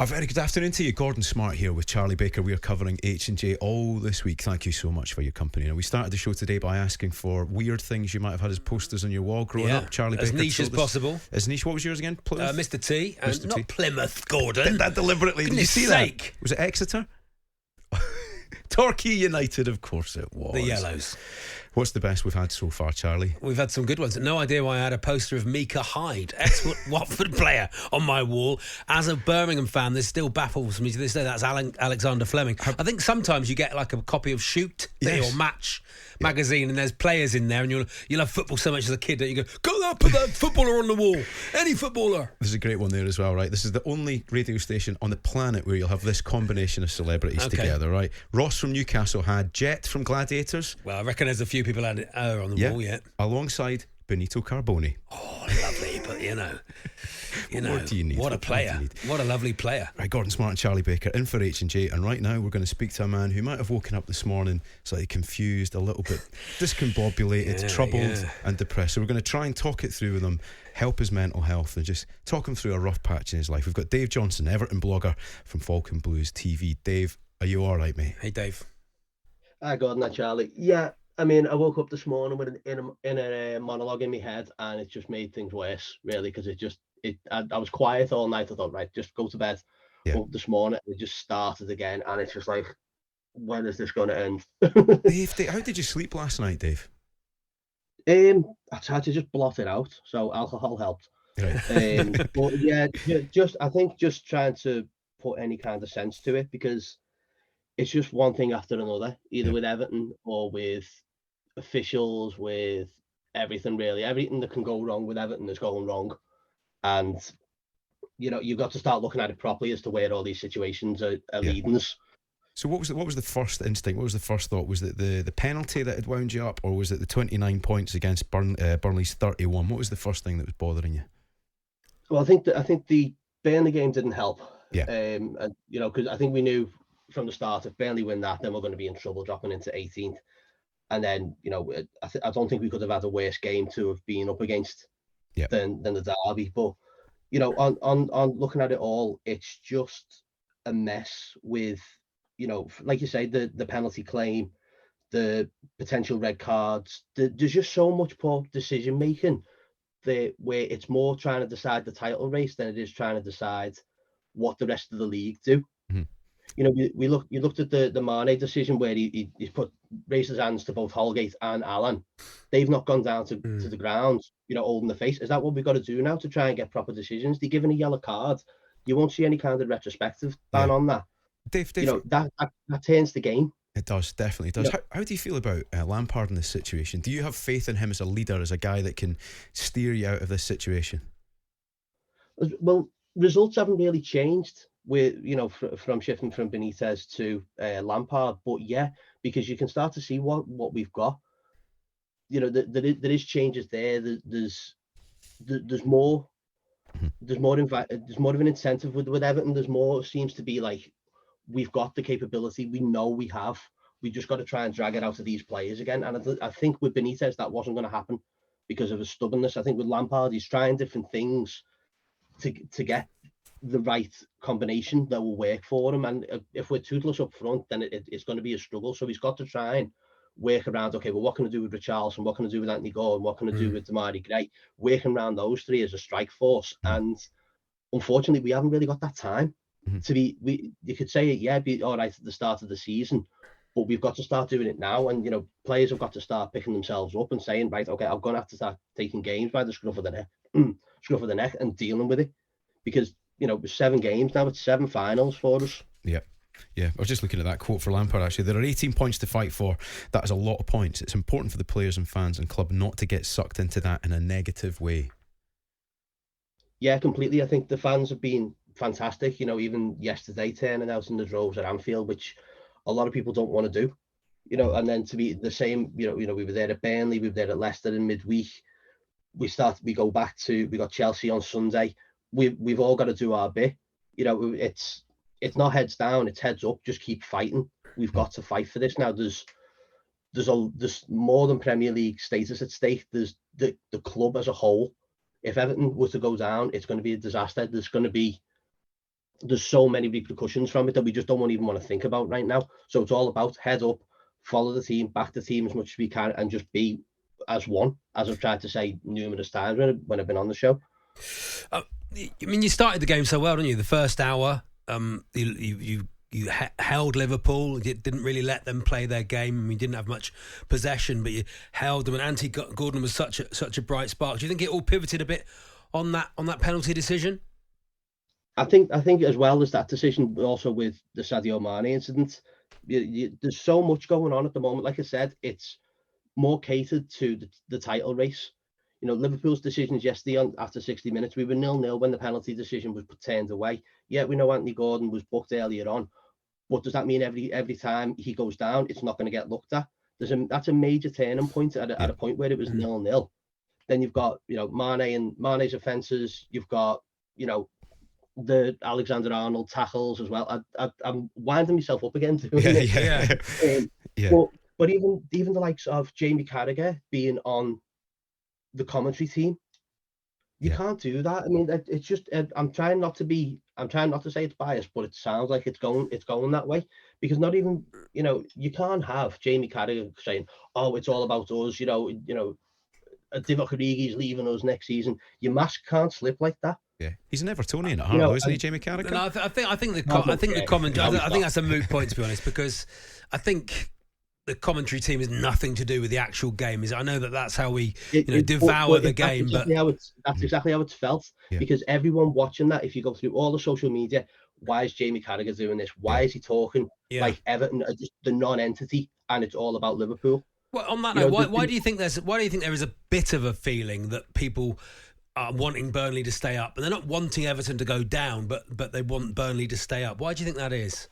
A very good afternoon to you. Gordon Smart here with Charlie Baker. We are covering H&J all this week. Thank you so much for your company. Now, we started the show today by asking for weird things you might have had as posters on your wall growing up. Charlie Baker. As niche as possible. As niche. What was yours again? Plymouth? Mr. T. Mr. Not T. Plymouth, Gordon. Did that deliberately. Did you see sake. that? Was it Exeter? Torquay United, of course it was. The Yellows. What's the best we've had so far, Charlie? We've had some good ones. No idea why I had a poster of Mika Hyde, ex-Watford player, on my wall. As a Birmingham fan, this still baffles me to this day. That's Alexander Fleming. I think sometimes you get like a copy of Shoot or Match magazine, and there's players in there, and you'll have football so much as a kid that you go, put that footballer on the wall. Any footballer. There's a great one there as well, right? This is the only radio station on the planet where you'll have this combination of celebrities together, right? Ross from Newcastle had Jet from Gladiators. Well, I reckon there's a few people had her on the wall yet. Alongside Benito Carboni. Oh, lovely, but What do you need? What a player. What a lovely player. Right, Gordon Smart and Charlie Baker in for H&J, and right now we're going to speak to a man who might have woken up this morning slightly confused, a little bit discombobulated, troubled and depressed. So we're going to try and talk it through with him, help his mental health and just talk him through a rough patch in his life. We've got Dave Johnson, Everton blogger from Falcon Blues TV. Dave, are you all right, mate? Hey, Dave. Hi, Gordon and Charlie. Yeah, I mean, I woke up this morning with a monologue in my head, and it just made things worse, really, because I was quiet all night. I thought, right, just go to bed. Woke up this morning, and it just started again, and it's just like, when is this going to end? Dave, how did you sleep last night, Dave? I tried to just blot it out, so alcohol helped. Right. But yeah, I think just trying to put any kind of sense to it, because it's just one thing after another, either with Everton or with officials, with everything really. Everything that can go wrong with Everton is going wrong. And, you've got to start looking at it properly as to where all these situations are leading us. So what was the first instinct? What was the first thought? Was it the penalty that had wound you up, or was it the 29 points against Burnley's 31? What was the first thing that was bothering you? Well, I think the Burnley game didn't help. Yeah. And, because I think we knew from the start, if Burnley win that, then we're going to be in trouble dropping into 18th. And then, I don't think we could have had a worse game to have been up against than the derby. But, on looking at it all, it's just a mess with, like you say, the penalty claim, the potential red cards. There's just so much poor decision making where it's more trying to decide the title race than it is trying to decide what the rest of the league do. Mm-hmm. You looked at the Mane decision where he raised his hands to both Holgate and Allen. They've not gone down to the ground, holding the face. Is that what we've got to do now to try and get proper decisions? They're given a yellow card. You won't see any kind of retrospective ban on that. Dave, that turns the game. It does, definitely does. How do you feel about Lampard in this situation? Do you have faith in him as a leader, as a guy that can steer you out of this situation? Well, results haven't really changed with from shifting from Benitez to Lampard, but because you can start to see what we've got. There is changes there. There's more. There's more of an incentive with Everton. There's more, seems to be like, we've got the capability. We know we have. We just got to try and drag it out of these players again. And I think with Benitez that wasn't going to happen because of his stubbornness. I think with Lampard he's trying different things to get the right combination that will work for him. And if we're toothless up front, then it's going to be a struggle. So he's got to try and work around, okay, well, what can I do with Richarlison? What can I do with Anthony Gordon? What can I do with Damari Gray? Working around those three as a strike force. And unfortunately, we haven't really got that time to be, you could say it, be all right at the start of the season, but we've got to start doing it now. And, players have got to start picking themselves up and saying, right, okay, I'm going to have to start taking games by the scruff of the neck and dealing with it. Because, with 7 games now, it's 7 finals for us. Yeah. Yeah, I was just looking at that quote for Lampard, actually. There are 18 points to fight for. That is a lot of points. It's important for the players and fans and club not to get sucked into that in a negative way. Yeah, completely. I think the fans have been fantastic. Even yesterday, turning out in the droves at Anfield, which a lot of people don't want to do. And then to be the same, we were there at Burnley, we were there at Leicester in midweek. We got Chelsea on Sunday. We've all got to do our bit. It's not heads down, it's heads up. Just keep fighting. We've got to fight for this now. There's more than Premier League status at stake. There's the club as a whole. If Everton was to go down, it's going to be a disaster. There's going to be there's so many repercussions from it that we just don't even want to think about right now. So it's all about head up, follow the team, back the team as much as we can, and just be as one, as I've tried to say numerous times when I've been on the show. I mean, you started the game so well, didn't you? The first hour, you held Liverpool. You didn't really let them play their game. I mean, you didn't have much possession, but you held them. And Anthony Gordon was such a bright spark. Do you think it all pivoted a bit on that penalty decision? I think as well as that decision, also with the Sadio Mane incident, there's so much going on at the moment. Like I said, it's more catered to the title race. You know, Liverpool's decisions yesterday after 60 minutes, we were 0-0 when the penalty decision was turned away. Yeah, we know Anthony Gordon was booked earlier on, but does that mean every time he goes down, it's not going to get looked at? That's a major turning point at a point where it was 0-0. Then you've got, you know, Mane's offences. You've got, you know, the Alexander-Arnold tackles as well. I'm winding myself up again doing it. But even the likes of Jamie Carragher being on the commentary team, you can't do that. I mean, it's just I'm trying not to say it's biased, but it sounds like it's going that way, because not even, you know, you can't have Jamie Carragher saying, "Oh, it's all about us," you know, Divock Origi's leaving us next season. Your mask can't slip like that. Yeah, he's an Evertonian at heart, isn't he, Jamie Carragher? No, I think the commentary. I think that's a moot point, to be honest, because I think the commentary team has nothing to do with the actual game. I know that's how we devour the game. That's exactly how it's felt, because everyone watching that, if you go through all the social media, why is Jamie Carragher doing this? Why is he talking like Everton are just the non-entity, and it's all about Liverpool? Well, on that note, why do you think there is a bit of a feeling that people are wanting Burnley to stay up, and they're not wanting Everton to go down, but they want Burnley to stay up? Why do you think that is?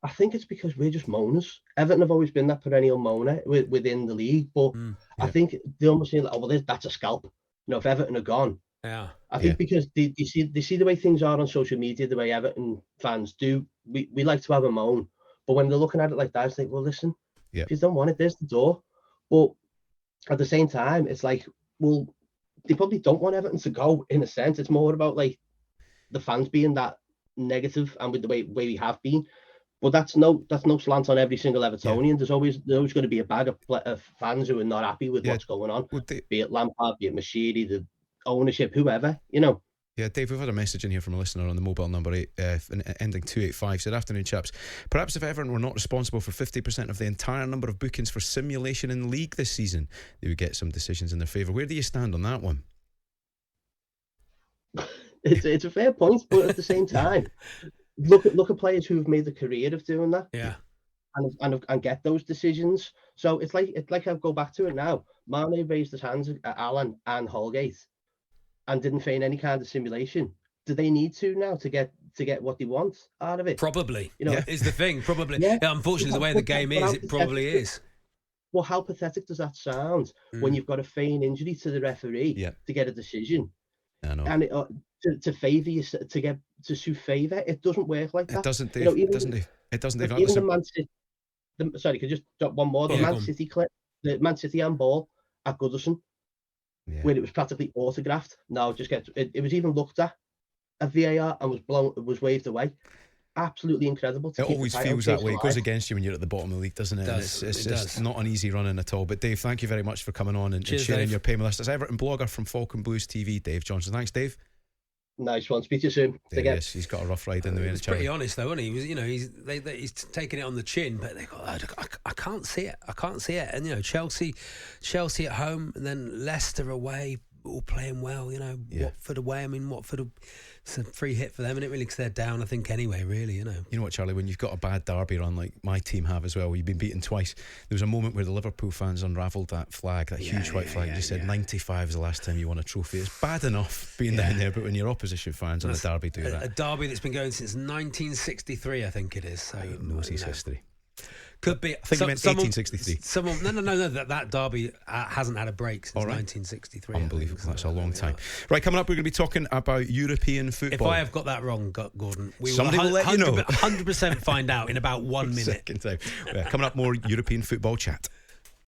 I think it's because we're just moaners. Everton have always been that perennial moaner within the league, but I think they almost feel like, oh, well, that's a scalp. You know, if Everton are gone, I think because they see the way things are on social media, the way Everton fans do. We like to have a moan, but when they're looking at it like that, it's like, well, listen, if you don't want it, there's the door. But at the same time, it's like, well, they probably don't want Everton to go. In a sense, it's more about like the fans being that negative, and with the way we have been. But that's no slant on every single Evertonian. Yeah. There's always going to be a bag of fans who are not happy with what's going on. Be it Lampard, be it Machiri, the ownership, whoever, you know. Yeah, Dave, we've had a message in here from a listener on the mobile number ending 285. Said, "Afternoon, chaps. Perhaps if Everton were not responsible for 50% of the entire number of bookings for simulation in the league this season, they would get some decisions in their favour." Where do you stand on that one? It's a fair point, but at the same time, look at players who have made the career of doing that. Yeah. And get those decisions. So it's like I'll go back to it now. Mane raised his hands at Allen and Holgate and didn't feign any kind of simulation. Do they need to now to get what they want out of it? Probably. You know, is the thing. Probably. Yeah. Unfortunately, the way the game is, it probably is. Well, how pathetic does that sound when you've got to feign injury to the referee to get a decision? I know. And to favour you, to sue favour, it doesn't work like that. It doesn't. Dave, it doesn't. Even the Man City. Sorry, could you just drop one more? The Man City clip, the Man City handball at Goodison, where it was practically autographed. Now it was even looked at VAR and was waved away. Absolutely incredible. It always feels that way. It goes against you when you're at the bottom of the league, doesn't it? It's just not an easy running at all. But Dave, thank you very much for coming on and sharing Dave. Your pain with us. It's Everton blogger from Falcon Blues TV, Dave Johnson. Thanks, Dave. Nice one. Speak to you soon. Yes, he's got a rough ride in the way. He's pretty honest though, isn't he? He's taking it on the chin, but they go, I can't see it. I can't see it. And Chelsea at home, and then Leicester away, all playing well. Watford away. I mean, Watford, it's a free hit for them, and it really, because they're down, I think, anyway, really, You know what, Charlie, when you've got a bad derby run like my team have as well, where you've been beaten twice, there was a moment where the Liverpool fans unravelled that flag, that huge white flag. You said 95 is the last time you won a trophy. It's bad enough being down there, but when your opposition fans on the derby do that. A derby that's been going since 1963, I think it is. So he knows his history. Could be. I think you meant 1863. No. That derby hasn't had a break since 1963. Unbelievable. That's a long time. Right, coming up, we're going to be talking about European football. If I have got that wrong, Gordon, somebody will let you know. 100% find out in about 1 minute. Second time. Coming up, more European football chat.